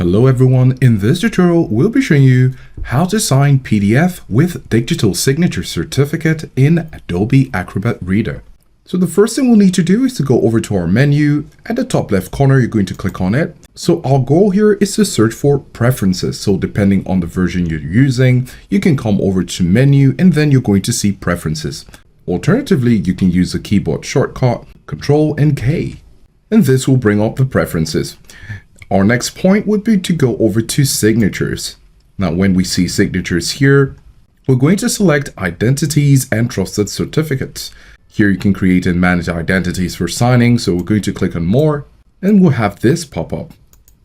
Hello everyone, in this tutorial we'll be showing you how to sign PDF with digital signature certificate in Adobe Acrobat Reader. So the first thing we'll need to do is to go over to our menu. At the top left corner you're going to click on it. So our goal here is to search for preferences. So depending on the version you're using, you can come over to menu and then you're going to see preferences. Alternatively, you can use the keyboard shortcut Control and K, and this will bring up the preferences. Our next point would be to go over to signatures. Now, when we see signatures here, we're going to select identities and trusted certificates. Here you can create and manage identities for signing. So we're going to click on more and we'll have this pop up.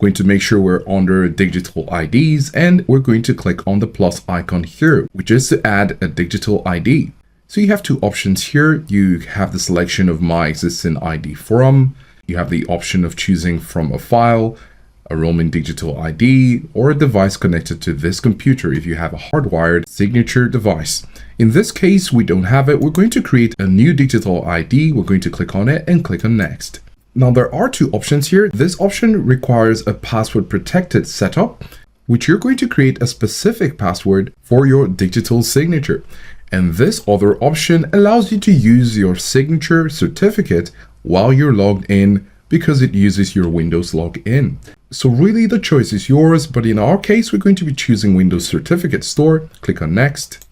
Going to make sure we're under digital IDs and we're going to click on the plus icon here, which is to add a digital ID. So you have two options here. You have the selection of my existing ID from. You have the option of choosing from a file, a roaming digital ID, or a device connected to this computer if you have a hardwired signature device. In this case, we don't have it. We're going to create a new digital ID. We're going to click on it and click on next. Now there are two options here. This option requires a password protected setup, which you're going to create a specific password for your digital signature. And this other option allows you to use your signature certificate while you're logged in because it uses your Windows login. So really the choice is yours, but in our case, we're going to be choosing Windows Certificate Store. Click on Next.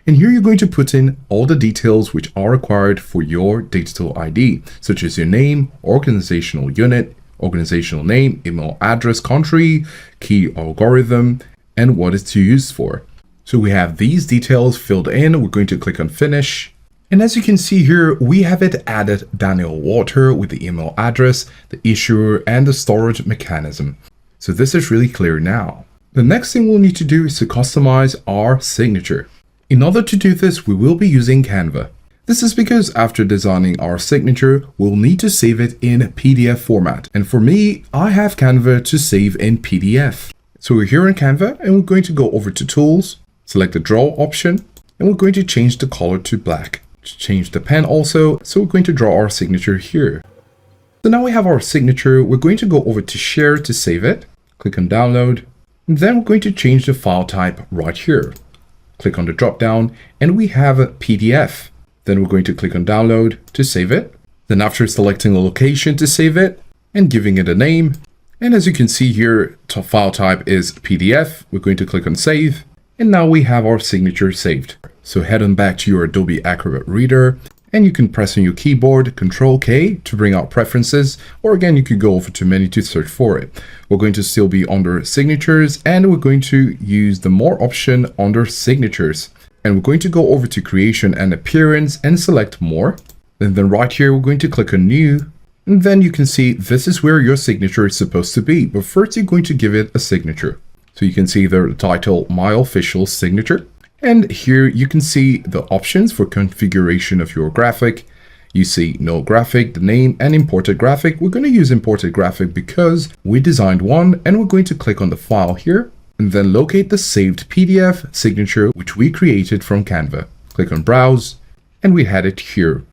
And here you're going to put in all the details which are required for your digital ID, such as your name, organizational unit, organizational name, email address, country, key algorithm, and what it's used for. So we have these details filled in. We're going to click on Finish. And as you can see here, we have it added Daniel Water with the email address, the issuer, and the storage mechanism. So this is really clear now. The next thing we'll need to do is to customize our signature. In order to do this, we will be using Canva. This is because after designing our signature, we'll need to save it in PDF format. And for me, I have Canva to save in PDF. So we're here in Canva and we're going to go over to Tools, select the Draw option, and we're going to change the color to black. Change the pen also, so we're going to draw our signature here. So now we have our signature. We're going to go over to Share to save it. Click on Download. And then we're going to change the file type right here. Click on the drop down and we have a PDF. Then we're going to click on Download to save it. Then after selecting the location to save it and giving it a name, and as you can see here, the file type is PDF. We're going to click on Save. And now we have our signature saved. So head on back to your Adobe Acrobat Reader and you can press on your keyboard Control K to bring out preferences, or again, you could go over to menu to search for it. We're going to still be under signatures and we're going to use the more option under signatures. And we're going to go over to creation and appearance and select more. And then right here, we're going to click on new. And then you can see this is where your signature is supposed to be. But first you're going to give it a signature. So you can see the title, My Official Signature. And here you can see the options for configuration of your graphic. You see no graphic, the name, and imported graphic. We're going to use imported graphic because we designed one, and we're going to click on the file here and then locate the saved PDF signature, which we created from Canva. Click on Browse and we had it here.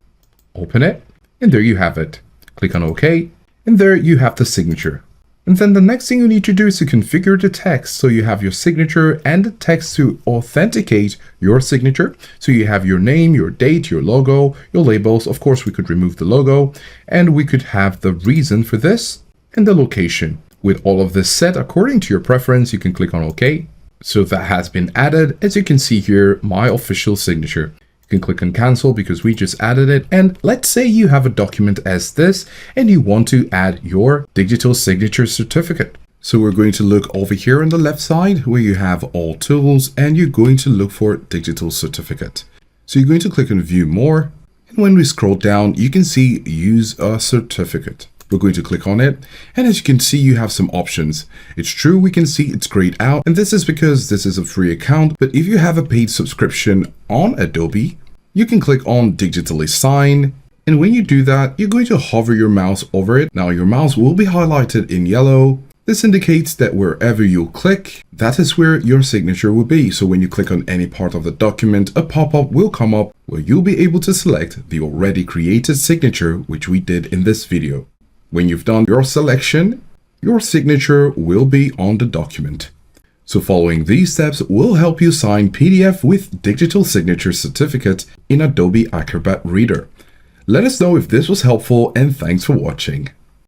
Open it and there you have it. Click on OK and there you have the signature. And then the next thing you need to do is to configure the text. So you have your signature and the text to authenticate your signature. So you have your name, your date, your logo, your labels. Of course, we could remove the logo and we could have the reason for this and the location. With all of this set according to your preference, you can click on OK. So that has been added. As you can see here, My Official Signature. You can click on Cancel because we just added it. And let's say you have a document as this and you want to add your digital signature certificate. So we're going to look over here on the left side where you have all tools and you're going to look for digital certificate. So you're going to click on View More. And when we scroll down, you can see Use a Certificate. We're going to click on it. And as you can see, you have some options. It's true, we can see it's grayed out. And this is because this is a free account. But if you have a paid subscription on Adobe, you can click on Digitally Sign. And when you do that, you're going to hover your mouse over it. Now your mouse will be highlighted in yellow. This indicates that wherever you click, that is where your signature will be. So when you click on any part of the document, a pop-up will come up where you'll be able to select the already created signature, which we did in this video. When you've done your selection, your signature will be on the document. So following these steps will help you sign PDF with digital signature certificate in Adobe Acrobat Reader. Let us know if this was helpful, and thanks for watching.